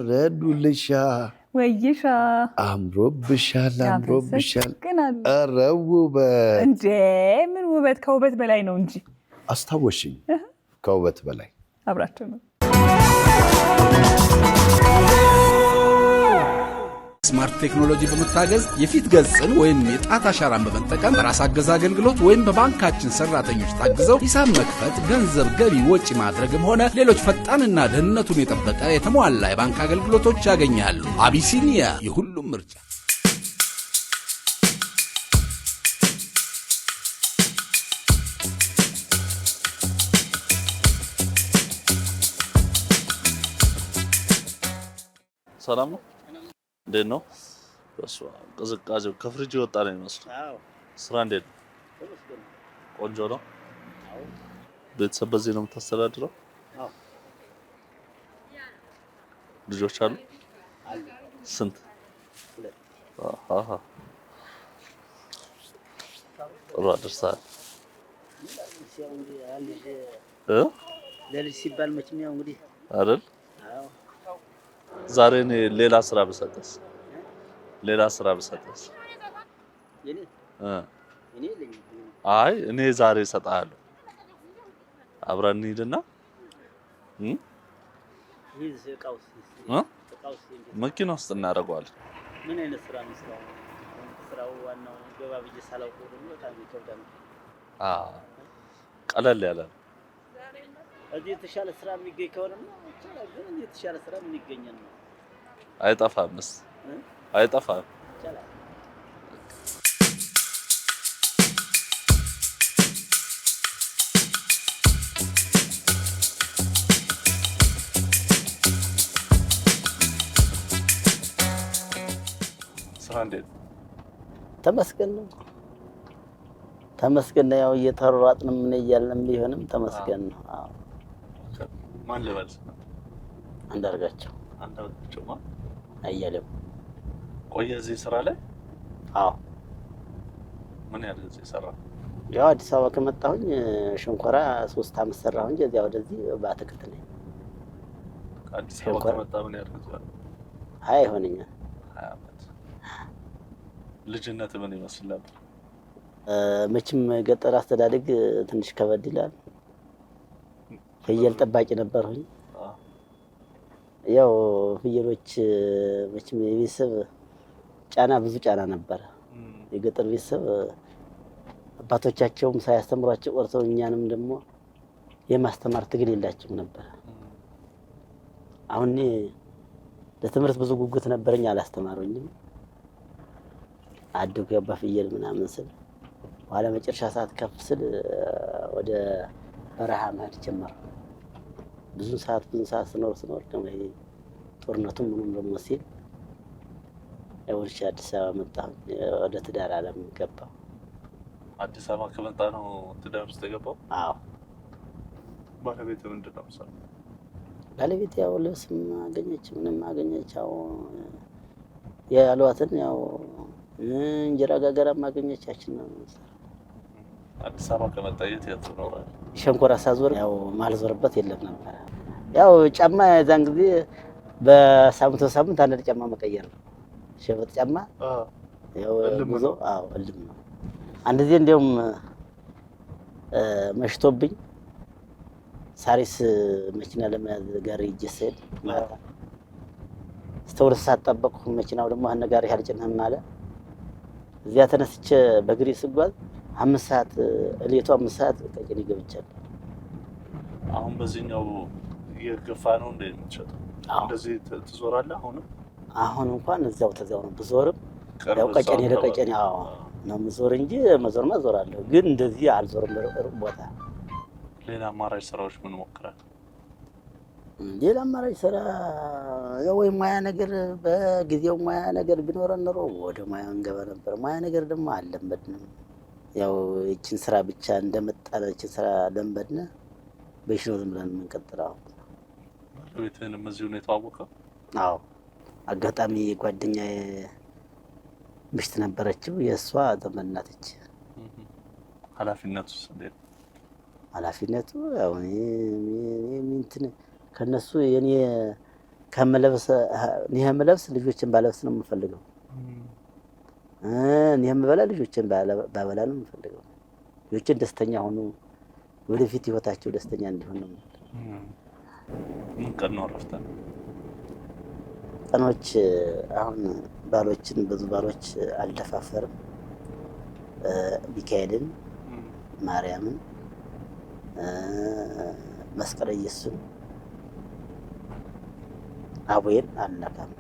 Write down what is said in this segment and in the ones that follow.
ወረዱልሻ ወይሻ አምሮብሻል ኧረ ውበት እንዴ ምን ውበት ከውበት በላይ ነው እንጂ አስታወሽኝ ከውበት በላይ አብራችሁ ነው ስማርት ቴክኖሎጂ በመታገዝ የፊት ገጽን ወይም የጣት አሻራን በመጠቀም ራስ አገዝ አገልግሎት ወይም በባንካችን ሰራተኞች ታግዘው ሂሳብ መክፈት፣ ገንዘብ ገቢ ወጪ ማድረግም ሆነ ሌሎች ፈጣንና ደህንነቱን የጠበቀ የተሟላ የባንክ አገልግሎቶች ያገኛሉ። አቢሲኒያ የሁሉም ምርጫ። ሰላም ነው እንዴት ነው? ቅዝቃዜው ከፍሪጅ ወጣ ነው የሚመስለው። ስራ እንዴት ነው? ቆንጆ ነው። ቤተሰብ በዚህ ነው የምታስተዳድረው? ልጆች አሉ? ስንት? ጥሩ አድርሰሃል። ለልጅ ሲባል መቼም ያው እንግዲህ አይደል? ዛሬ ሌላ ስራ ብሰጥስ? አይ እኔ ዛሬ እሰጥሃለሁ። አብረን እንሂድና መኪና ውስጥ እናደርገዋለን። ምን አይነት ስራ ነው ስራው? ዋናው ገባ ብዬ ሳላውቀው ደግሞ በጣም ይከብዳል። ቀለል ያለ ነው። እዚህ የተሻለ ስራ የሚገኝ ከሆነ ግን የተሻለ ስራ ምን ይገኛል ነው? አይጠፋም። ስራ እንዴት? ተመስገን ነው። ያው እየተሯሯጥን ምን እያልን ቢሆንም ተመስገን ነው። አዎ ማን ልበል? አንዳርጋቸው አያሌው። ቆየ እዚህ ስራ ላይ? አዎ። ምን ያህል ጊዜ ሰራ? ያው አዲስ አበባ ከመጣሁኝ ሸንኮራ 3 አመት ሰራሁኝ። እዚያ ወደዚህ በአትክልት ነኝ። አዲስ አበባ ከመጣ ምን ያህል ጊዜ? 20 ይሆነኛል። 20 አመት። ልጅነት ምን ይመስል ነበር? መቼም ገጠር አስተዳደግ ትንሽ ከበድ ይላል። ፍየል ጠባቂ ነበርሁኝ። ያው ፍየሎች መቼም የቤተሰብ ብዙ ጫና ነበር። የገጠር ቤተሰብ አባቶቻቸውም ሳያስተምሯቸው ቆርተው እኛንም ደግሞ የማስተማር ትግል የላቸውም ነበር። አሁን ለትምህርት ብዙ ጉጉት ነበረኝ፣ አላስተማሩኝም። አደጉ ያባ ፍየል ምናምን ስል በኋላ መጨረሻ ሰዓት ከፍ ስል ወደ በረሃ መሄድ ጀመርኩ። ብዙ ሰዓት ስኖር ደግሞ ይሄ ጦርነቱም ምንም ደግሞ ሲል ወደ አዲስ አበባ መጣሁ። ወደ ትዳር ዓለም ገባሁ። አዲስ አበባ ከመጣ ነው ትዳር ውስጥ የገባው? አዎ። ባለቤት ምንድን ነው የምትሰራው? ባለቤት ያው ልብስም አገኘች ምንም አገኘች። ያው ያሏትን ያው እንጀራ ጋገራም አገኘቻችን ነው። አዲስ አበባ ከመጣ የት ትኖራለህ? ሸንኮራ ሳዞር ያው ማልዞርበት የለም ነበር። ያው ጫማ የዛን ጊዜ በሳምንት አንድ ጫማ መቀየር ነው። ሸበጥ ጫማ ያው ጉዞ እልም ነው። አንድ ጊዜ እንደውም መሽቶብኝ ሳሪስ መኪና ለመያዝ ጋር ይጀሰድ ማታ እስከ 2 ሰዓት ጠበቅኩ። መኪናው ደግሞ አነጋሪ አልጭነህም አለ። እዚያ ተነስቼ በእግሬ ስጓዝ 5 ሰዓት እሌቱ 5 ሰዓት ቀጭኔ ገብቻለሁ። አሁን በዚህኛው የገፋ ነው እንደ የምትሸጠው? እንደዚህ ትዞራለህ? አሁን እንኳን እዛው ነው ብዞርም ያው ቀጨኔ ለቀጨኔ ነው የምዞር እንጂ መዞርማ ዞራለሁ፣ ግን እንደዚህ አልዞርም። ሩቅ ቦታ ሌላ አማራጭ ስራዎች ምን ሞክራለህ? ሌላ አማራጭ ስራ ወይ ሙያ ነገር በጊዜው ሙያ ነገር ቢኖረን ኖሮ ወደ ሙያ እንገባ ነበር። ሙያ ነገር ደግሞ አልለመድንም። ያው እቺን ስራ ብቻ እንደመጣለ እቺን ስራ ለምበድነ በሽኖ ዝም ብለን የምንቀጥለው። ባለቤትህንም እዚሁ ነው የተዋወቀው? አዎ። አጋጣሚ ጓደኛዬ ምሽት ነበረችው፣ የእሷ ዘመድ ናት። ኃላፊነቱስ እንዴት ነው? ኃላፊነቱ ያው ከነሱ የኔ ከምለብስ እኔ የምለብስ ልጆችን ባለብስ ነው የምፈልገው። እኔ የምበላ ልጆችን ባበላ ነው የምፈልገው። ልጆችን ደስተኛ ሆኑ፣ ወደፊት ህይወታቸው ደስተኛ እንዲሆን ነው። ምን ቀን ነው እረፍት? ቀኖች አሁን ባሎችን ብዙ ባሎች አልደፋፈርም። ሚካኤልን፣ ማርያምን፣ መስቀለ ኢየሱስን፣ አቡዬን አልነካም።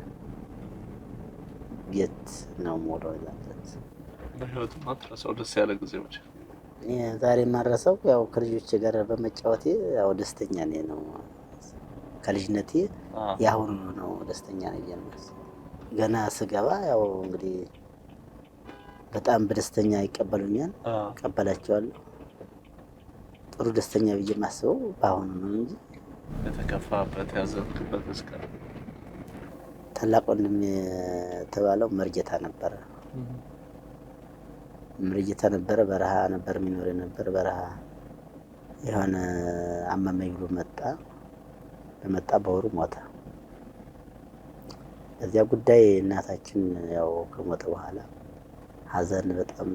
ቤት ነው የምውለው። ይዛለት በህይወት ማትረሳው ደስ ያለ ጊዜዎች? ዛሬ የማረሳው ያው ከልጆቼ ጋር በመጫወቴ ያው ደስተኛ ነኝ ነው። ከልጅነቴ ያሁኑ ነው ደስተኛ ነኝ ማለት። ገና ስገባ ያው እንግዲህ በጣም በደስተኛ ይቀበሉኛል፣ እቀበላቸዋለሁ። ጥሩ ደስተኛ ብዬ የማስበው በአሁኑ ነው እንጂ የተከፋበት ያዘንክበት እስከ ታላቅ ወንድም የተባለው መርጌታ ነበረ። መርጌታ ነበረ። በረሃ ነበር የሚኖር ነበር። በረሃ የሆነ አመመኝ ብሎ መጣ። በመጣ በወሩ ሞተ። በዚያ ጉዳይ እናታችን ያው ከሞተ በኋላ ሀዘን በጣም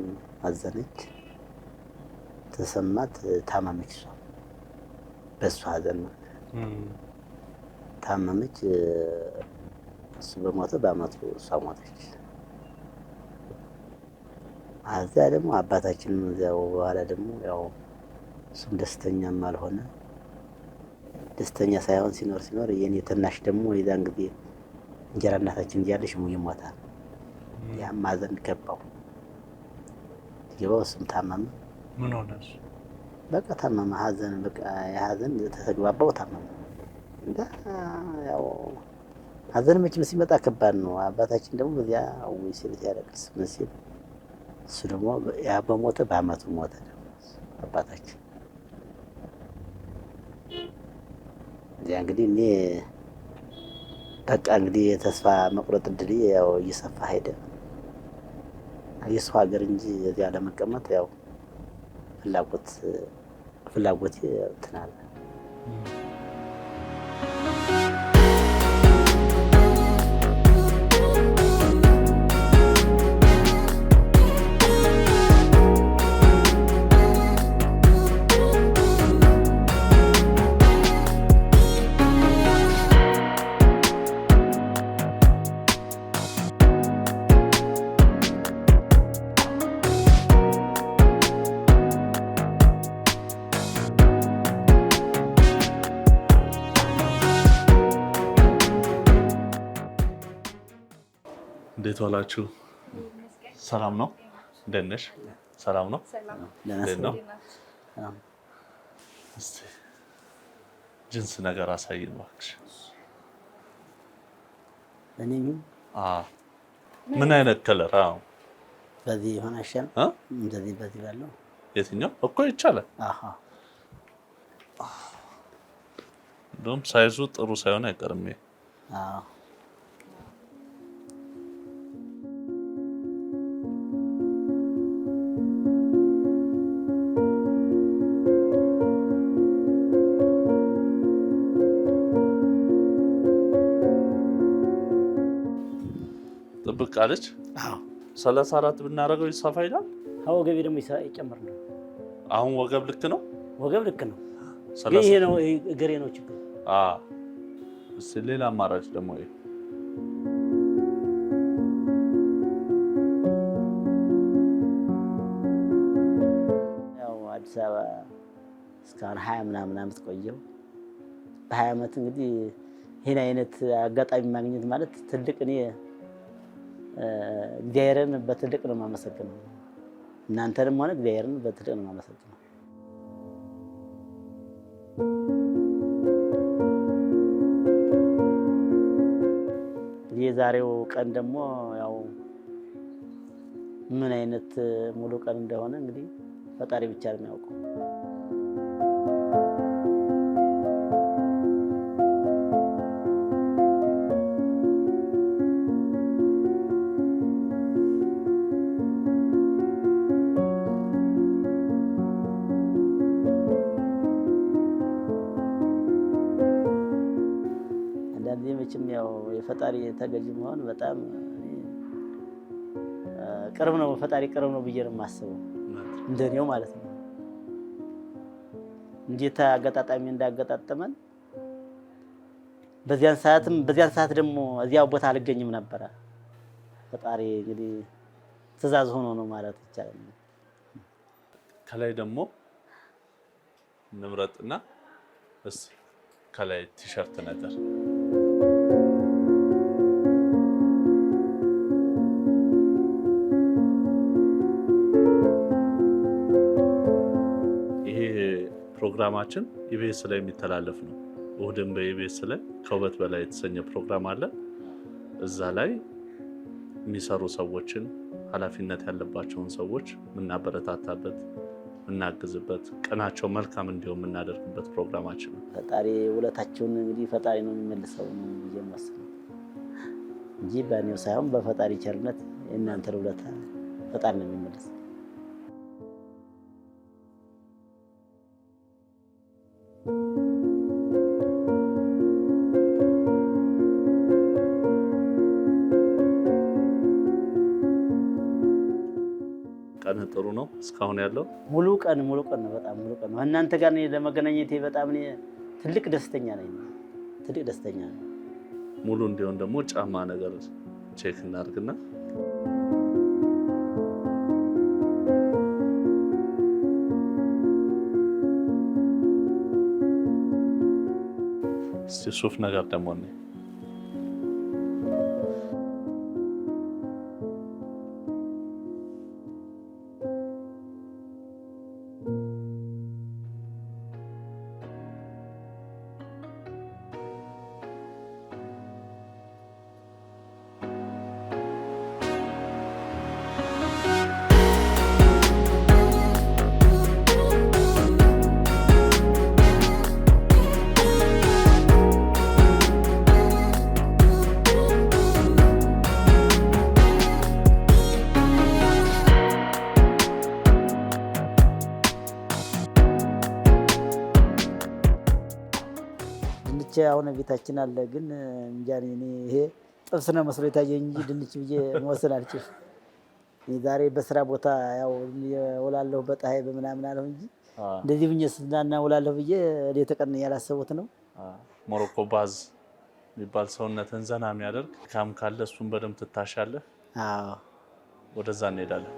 አዘነች፣ ተሰማት፣ ታመመች። እሷ በእሱ ሀዘን ታመመች። እሱ በሞተ በአመቱ እሷ ሞተች። እዚያ ደግሞ አባታችንም እዚያው በኋላ ደግሞ ያው እሱም ደስተኛም አልሆነ። ደስተኛ ሳይሆን ሲኖር የኔ ትናሽ ደግሞ የዛን ጊዜ እንጀራ እናታችን እያለች ሙይ ሞታል። ያም ሀዘን ገባው። እሱም ታመመ። ምን ሆነ? በቃ ታመመ። ሀዘን በቃ የሀዘን ተግባባው፣ ታመመ። እንዳ ያው ሀዘን መቼም ሲመጣ ከባድ ነው። አባታችን ደግሞ በዚያ ወይ ሲል ያለቅስ ምን ሲል እሱ ደግሞ ያ በሞተ በአመቱ ሞተ አባታችን። እዚያ እንግዲህ እኔ በቃ እንግዲህ የተስፋ መቁረጥ እድል ያው እየሰፋ ሄደ። የሰው ሀገር እንጂ እዚያ ለመቀመጥ ያው ፍላጎቴ እንትን አለ። እንዴት ዋላችሁ? ሰላም ነው? እንዴት ነሽ? ሰላም ነው? እንዴት ነው? እስቲ ጅንስ ነገር አሳይን እባክሽ። እኔ ምን አይነት ከለር? አዎ በዚህ የሆነ አሸን እንደዚህ በዚህ ባለው የትኛው እኮ ይቻላል። እንደውም ሳይዙ ጥሩ ሳይሆን አይቀርም። ጥብቅ አለች። 34 ብናደርገው ይሰፋ ይላል። ወገቤ ደግሞ ይጨምር ነው። አሁን ወገብ ልክ ነው። ወገብ ልክ ነው። ይሄ ነው እግሬ ነው ችግሩ። እስኪ ሌላ አማራጭ ደግሞ ይሄ ያው አዲስ አበባ እስካሁን 20 ምናምን ዓመት ቆየው። በ20 ዓመት እንግዲህ ይሄን አይነት አጋጣሚ ማግኘት ማለት ትልቅ እኔ እግዚአብሔርን በትልቅ ነው የማመሰግነው። እናንተንም ሆነ እግዚአብሔርን በትልቅ ነው የማመሰግነው። የዛሬው ቀን ደግሞ ያው ምን አይነት ሙሉ ቀን እንደሆነ እንግዲህ ፈጣሪ ብቻ ነው የሚያውቀው። ለፈጣሪ ተገዥ መሆን በጣም ቅርብ ነው። ፈጣሪ ቅርብ ነው ብዬ ነው የማስበው እንደኔው ማለት ነው። እንዴት አገጣጣሚ እንዳገጣጠመን በዚያን ሰዓት ደግሞ እዚያው ቦታ አልገኝም ነበር። ፈጣሪ እንግዲህ ትእዛዝ ሆኖ ነው ማለት ይቻላል። ከላይ ደግሞ ንምረጥና እስኪ ከላይ ቲሸርት ነገር ይሄ ፕሮግራማችን ኢቢኤስ ላይ የሚተላለፍ ነው። እሑድን በኢቢኤስ ላይ ከውበት በላይ የተሰኘ ፕሮግራም አለ። እዛ ላይ የሚሰሩ ሰዎችን ኃላፊነት ያለባቸውን ሰዎች የምናበረታታበት የምናግዝበት ቀናቸው መልካም እንዲሆን የምናደርግበት ፕሮግራማችን ነው። ፈጣሪ ውለታቸውን እንግዲህ ፈጣሪ ነው የሚመልሰው ነው ብዬ የማስበው እንጂ በእኔው ሳይሆን በፈጣሪ ቸርነት የእናንተን ውለታ ፈጣሪ ነው የሚመልሰው። ቀን ጥሩ ነው። እስካሁን ያለው ሙሉ ቀን ነው። በጣም ሙሉ ቀን ነው። እናንተ ጋር ለመገናኘቴ በጣም ትልቅ ደስተኛ ነኝ። ሙሉ እንዲሆን ደግሞ ጫማ ነገር ቼክ እናድርግና እስቲ ሱፍ ነገር ደግሞ ነው አሁን ቤታችን አለ ግን እንጃ እኔ ይሄ ጥብስ ነው መስሎ የታየኝ እንጂ ድንች ብዬ መወሰን አልችልም። ዛሬ በስራ ቦታ ያው እውላለሁ በፀሐይ በምናምን አለው እንጂ እንደዚህ ብዬ ስናና እውላለሁ ብዬ ሌት ተቀን ያላሰቡት ነው። ሞሮኮ ባዝ የሚባል ሰውነትን ዘና የሚያደርግ ካም ካለ እሱን በደንብ ትታሻለህ። አዎ ወደዛ እንሄዳለን።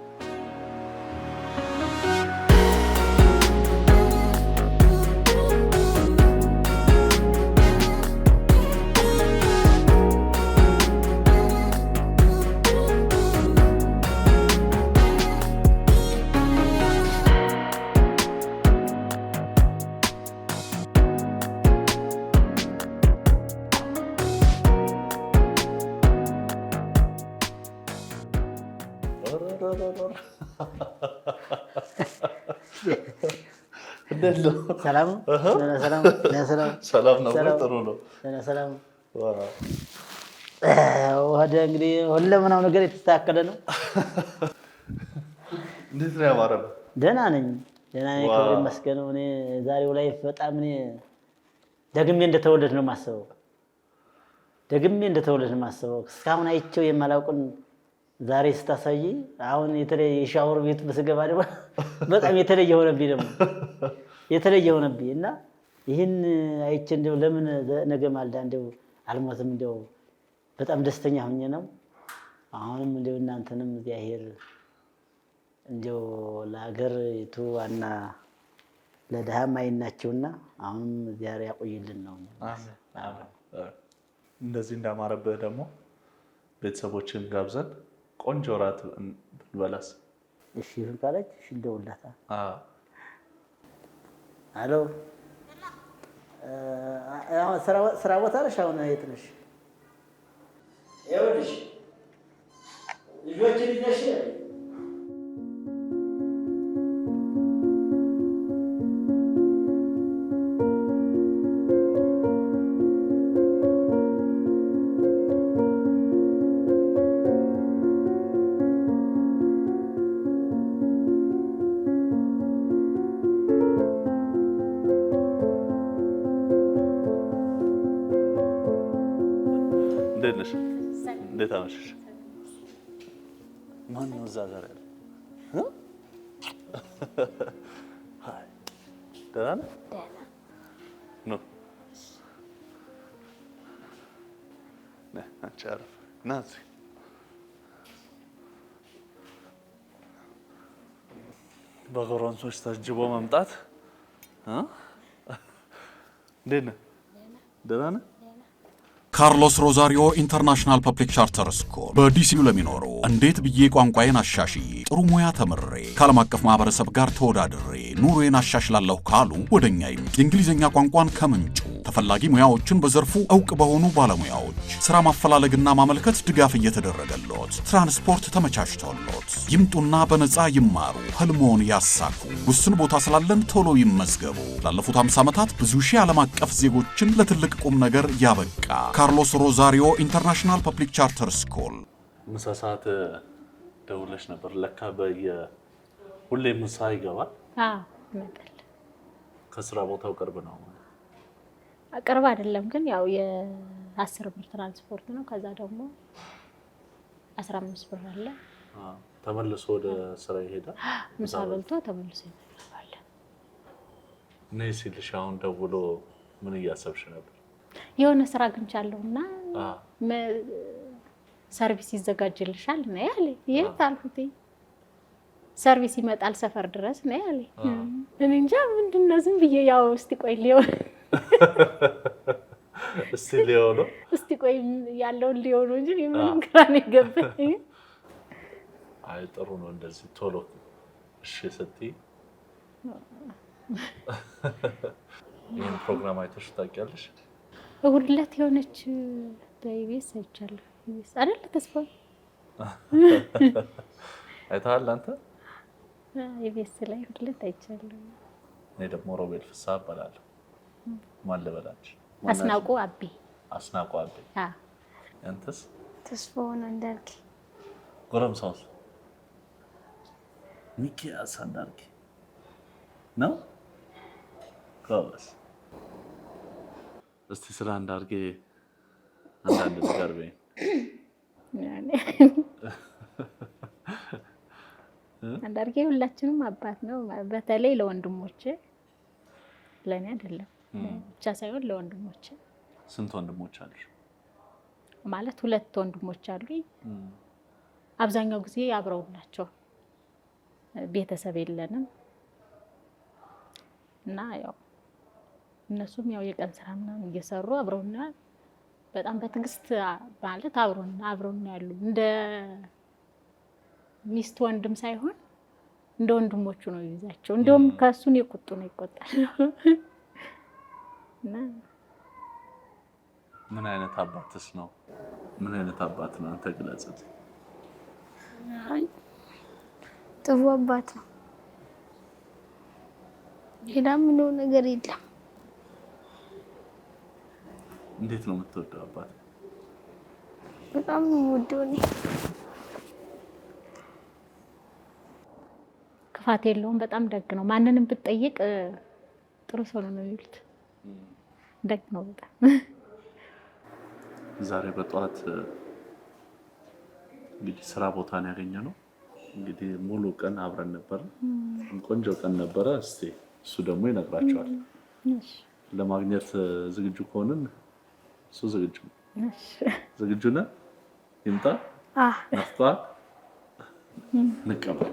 ሰላም ሰላም ነው። ጥሩ ነው። ሰላም ወደ እንግዲህ ሁለመናው ነገር የተስተካከለ ነው። እንዴት ነው ያማረብህ? ደህና ነኝ። ክብር ይመስገን። እኔ ዛሬው ላይ በጣም ደግሜ እንደተወለድ ነው የማስበው። እስካሁን አይቼው የማላውቅን ዛሬ ስታሳይ አሁን የተለየ የሻወር ቤት በስገባ ደግሞ በጣም የተለየ ሆነብኝ እና ይህን አይቼ እንደው ለምን ነገ ማልዳ እንደው አልሞትም እንደው በጣም ደስተኛ ሆኜ ነው። አሁንም እንደው እናንተንም እግዚአብሔር እንደው ለሀገሪቱ ዋና ለድሃም አይናቸውና አሁንም እግዚአብሔር ያቆይልን ነው። እንደዚህ እንዳማረብህ ደግሞ ቤተሰቦችን ጋብዘን ቆንጆ እራት ብንበላስ? እሺ ይሁን ካለች እሺ እንደውላታ። አሎ ስራ ቦታ ነሽ? አሁን የት ነሽ? ይኸውልሽ ልጆችን ይዘሽ ነሽ? እንዴት አመሸሽ? ማን ነው እዛ ጋር ያለው? ደህና ነህ? ነው አንቺ አረፍ ና እዚህ በጎረምሶች ታጅቦ መምጣት እንዴት ነህ? ደህና ነህ? ካርሎስ ሮዛሪዮ ኢንተርናሽናል ፐብሊክ ቻርተር ስኩል በዲሲዩ ለሚኖሩ እንዴት ብዬ ቋንቋዬን አሻሽዬ ጥሩ ሙያ ተምሬ ከዓለም አቀፍ ማህበረሰብ ጋር ተወዳድሬ ኑሮዬን አሻሽላለሁ ካሉ ወደኛ ይምጡ። የእንግሊዝኛ ቋንቋን ከምንጩ ተፈላጊ ሙያዎችን በዘርፉ ዕውቅ በሆኑ ባለሙያዎች ስራ ማፈላለግና ማመልከት ድጋፍ እየተደረገሎት፣ ትራንስፖርት ተመቻችቶሎት ይምጡና በነፃ ይማሩ፣ ህልሞን ያሳኩ። ውስን ቦታ ስላለን ቶሎ ይመዝገቡ። ላለፉት 50 ዓመታት ብዙ ሺህ ዓለም አቀፍ ዜጎችን ለትልቅ ቁም ነገር ያበቃ ካርሎስ ሮዛሪዮ ኢንተርናሽናል ፐብሊክ ቻርተር ስኩል። ምሳ ሰዓት ደውለሽ ነበር። ለካ ሁሌ ምሳ ይገባል? አዎ ይመጣል። ከስራ ቦታው ቅርብ ነው? ቅርብ አይደለም ግን ያው የ10 ብር ትራንስፖርት ነው። ከዛ ደግሞ 15 ብር አለ። ተመልሶ ወደ ስራ ይሄዳል። ምሳ በልቶ ተመልሶ ይመጣል። ነይ ሲልሽ አሁን ደውሎ ምን እያሰብሽ ነበር? የሆነ ስራ አግኝቻለሁና ሰርቪስ ይዘጋጅልሻል ነው ያለ። የት አልኩት። ሰርቪስ ይመጣል ሰፈር ድረስ ነው ያለ። እኔ እንጃ ምንድነው ዝም ብዬ ያው እስቲ ቆይ ሊዮ ነው እስቲ ቆይ ያለውን ሊዮ ነው እንጂ ምንም ግራ ነው የገባኝ። አይ ጥሩ ነው እንደዚህ ቶሎ እሺ ስትይ። ይሄን ፕሮግራም አይተሽ ታውቂያለሽ? እሑድ ዕለት የሆነች በኢቢኤስ አይቻለሁ። ኢቢኤስ አይደል ተስፋው? አይተሃል አንተ? ኢቢኤስ ላይ እሑድ ዕለት አይቻለሁ። እኔ ደግሞ ሮቤል ፍስሐ እባላለሁ። ማን ልበላችሁ? አስናቁ አቤ። አስናቁ አቤ። አንተስ? ተስፋው እንዳርኪ። ጎረምሳውስ? ሚኪያስ አንዳርኪ ነው? ጎበዝ። እስቲ ስለ አንዳርጌ አንዳንድ ነገር በይ። አንዳርጌ ሁላችንም አባት ነው። በተለይ ለወንድሞቼ፣ ለኔ አይደለም ብቻ ሳይሆን ለወንድሞቼ። ስንት ወንድሞች አሉሽ? ማለት 2 ወንድሞች አሉኝ። አብዛኛው ጊዜ አብረው ናቸው። ቤተሰብ የለንም እና ያው እነሱም ያው የቀን ስራ ምናምን እየሰሩ አብረውና በጣም በትዕግስት ማለት አብረውና ያሉ እንደ ሚስት ወንድም ሳይሆን እንደ ወንድሞቹ ነው ይዛቸው። እንደውም ከሱን የቁጡ ነው ይቆጣል። እና ምን አይነት አባትስ ነው? ምን አይነት አባት ነው አንተ ግለጽት። ጥሩ አባት ነው። ሌላ ምንም ነገር የለም። እንዴት ነው የምትወደው አባት? በጣም ነው የምወደው እኔ። ክፋት የለውም። በጣም ደግ ነው። ማንንም ብትጠይቅ ጥሩ ሰው ነው የሚሉት። ደግ ነው በጣም። ዛሬ በጠዋት እንግዲህ ስራ ቦታ ነው ያገኘነው። እንግዲህ ሙሉ ቀን አብረን ነበር። ቆንጆ ቀን ነበረ። እስቲ እሱ ደግሞ ይነግራቸዋል። ለማግኘት ዝግጁ ከሆንን እሱ ዝግጁ ነው። ዝግጁ ነህ? ይምጣ። ናፍቆሃል? እንቀበል።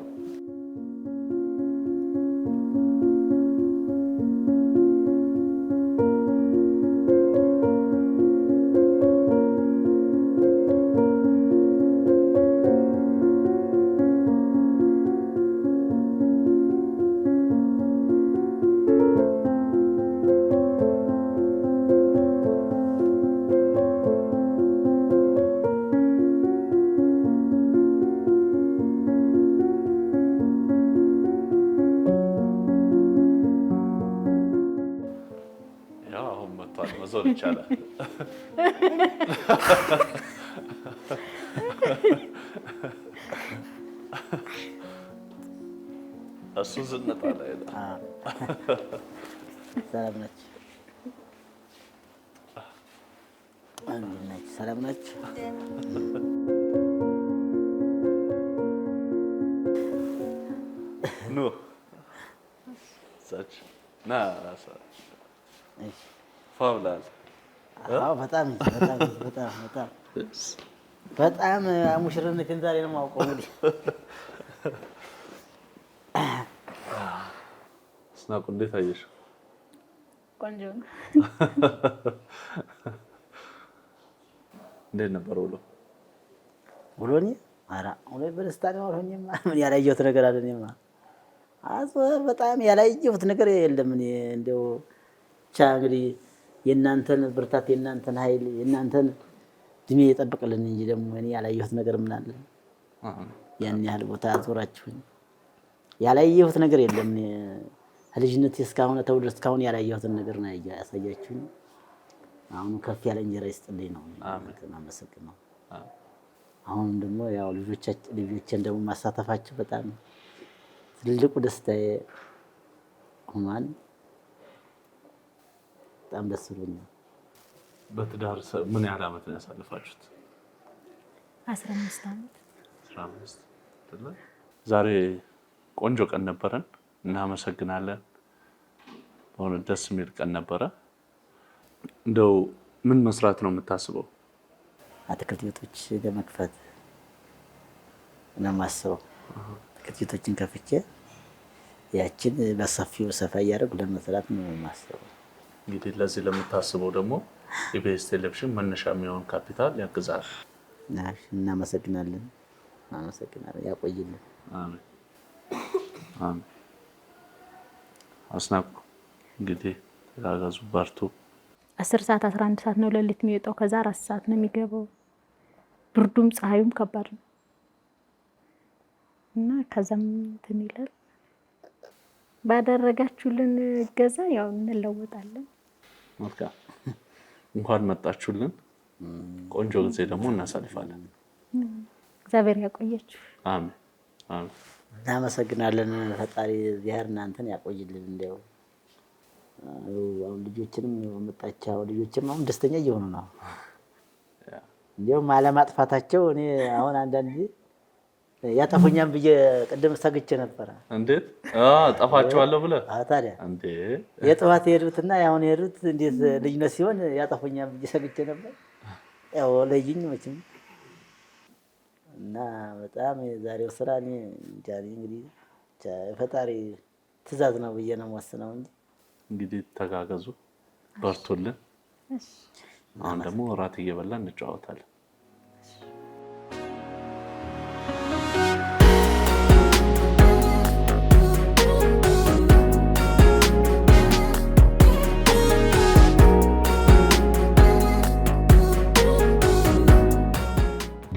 መዞር ይቻላል። እሱ ዝነጣ ላይ ሰላም ነች። ሰላም ናችሁ? ኑ ሳች ና ፋብላል አዎ በጣም ሙሽርነትን ዛሬ ነው የማውቀው። እንግዲህ አስናቁ እንዴት አየሽ? ቆንጆ ነው። እንዴት ነበር ውሎ? ውሎኔ በደስታ ነው አልሆኝማ። ምን ያላየሁት ነገር አለ? እኔማ በጣም ያላየሁት ነገር የለም። እኔ እንደው ብቻ እንግዲህ የእናንተን ብርታት፣ የእናንተን ኃይል፣ የእናንተን እድሜ ይጠብቅልን እንጂ ደግሞ እኔ ያላየሁት ነገር ምን አለ? ያን ያህል ቦታ አዞራችሁኝ ያላየሁት ነገር የለም። ልጅነት እስካሁን ተውልድ እስካሁን ያላየሁትን ነገር ነው ያሳያችሁኝ። አሁን ከፍ ያለ እንጀራ ይስጥልኝ ነው አመሰግናለሁ። አሁን ደግሞ ያው ልጆችን ደግሞ ማሳተፋችሁ በጣም ትልቁ ደስታዬ ሆኗል። በጣም ደስ ብሎኛል። በትዳር ምን ያህል ዓመት ነው ያሳልፋችሁት? 15 ዓመት። 15 ዛሬ ቆንጆ ቀን ነበረን። እናመሰግናለን። በእውነት ደስ የሚል ቀን ነበረ። እንደው ምን መስራት ነው የምታስበው? አትክልት ቤቶች ለመክፈት ነው የማስበው። አትክልት ቤቶችን ከፍቼ ያችን በሰፊው ሰፋ እያደረጉ ለመስራት ነው የማስበው። እንግዲህ ለዚህ ለምታስበው ደግሞ ኢቢኤስ ቴሌቪዥን መነሻ የሚሆን ካፒታል ያግዛል። እናመሰግናለን። ያቆይልን። አሜን አሜን። አስናቁ እንግዲህ ተጋገዙ፣ በርቱ። 10 ሰዓት 11 ሰዓት ነው ሌሊት የሚወጣው። ከዛ 4 ሰዓት ነው የሚገባው። ብርዱም ፀሐዩም ከባድ ነው እና ከዛም እንትን ይላል። ባደረጋችሁልን እገዛ ያው እንለወጣለን። መልካም እንኳን መጣችሁልን። ቆንጆ ጊዜ ደግሞ እናሳልፋለን። እግዚአብሔር ያቆያችሁ። አሜን አሜን። እናመሰግናለን። ፈጣሪ እግዚአብሔር እናንተን ያቆይልን። እንደው አሁን ልጆችንም መጣቻው ልጆችም አሁን ደስተኛ እየሆኑ ነው። እንደው ማለማጥፋታቸው እኔ አሁን አንዳንዴ ያጠፉኛም ብዬ ቅድም ሰግቼ ነበር። እንዴት ጠፋቸዋለሁ ብለህ? ታዲያ እንዴ የጠዋት የሄዱትና ያሁን የሄዱት እንዴት ልጅነት ሲሆን ያጠፉኛም ብዬ ሰግቼ ነበር። ያው ለይኝ መቼም እና በጣም የዛሬው ስራ እኔ እንግዲህ ፈጣሪ ትእዛዝ ነው ብዬ ነው የምወስነው እንጂ እንግዲህ ተጋገዙ፣ በርቱልን። አሁን ደግሞ እራት እየበላን እንጨዋወታለን።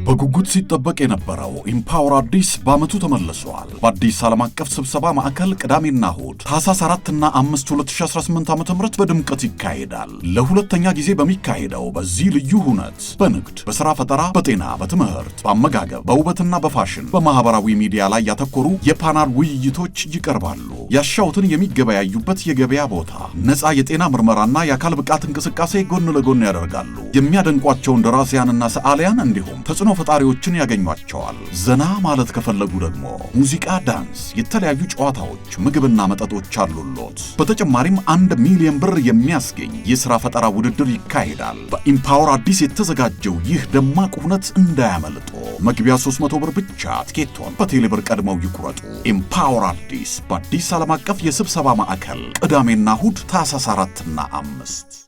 በጉጉት ሲጠበቅ የነበረው ኢምፓወር አዲስ በዓመቱ ተመልሷል። በአዲስ ዓለም አቀፍ ስብሰባ ማዕከል ቅዳሜና እሁድ ታህሳስ 4 እና 5 2018 ዓ.ም በድምቀት ይካሄዳል። ለሁለተኛ ጊዜ በሚካሄደው በዚህ ልዩ ሁነት በንግድ፣ በሥራ ፈጠራ፣ በጤና፣ በትምህርት፣ በአመጋገብ፣ በውበትና በፋሽን፣ በማህበራዊ ሚዲያ ላይ ያተኮሩ የፓናል ውይይቶች ይቀርባሉ። ያሻውትን የሚገበያዩበት የገበያ ቦታ፣ ነፃ የጤና ምርመራና የአካል ብቃት እንቅስቃሴ ጎን ለጎን ያደርጋሉ። የሚያደንቋቸውን ደራሲያንና ሰዓሊያን እንዲሁም ተጽዕኖ ፈጣሪዎችን ያገኟቸዋል። ዘና ማለት ከፈለጉ ደግሞ ሙዚቃ፣ ዳንስ፣ የተለያዩ ጨዋታዎች፣ ምግብና መጠጦች አሉሎት። በተጨማሪም 1 ሚሊዮን ብር የሚያስገኝ የሥራ ፈጠራ ውድድር ይካሄዳል። በኢምፓወር አዲስ የተዘጋጀው ይህ ደማቅ ሁነት እንዳያመልጦ። መግቢያ 300 ብር ብቻ። ትኬቶን በቴሌብር ቀድመው ይቁረጡ። ኢምፓወር አዲስ በአዲስ ዓለም አቀፍ የስብሰባ ማዕከል ቅዳሜና እሁድ ታህሳስ 4 እና 5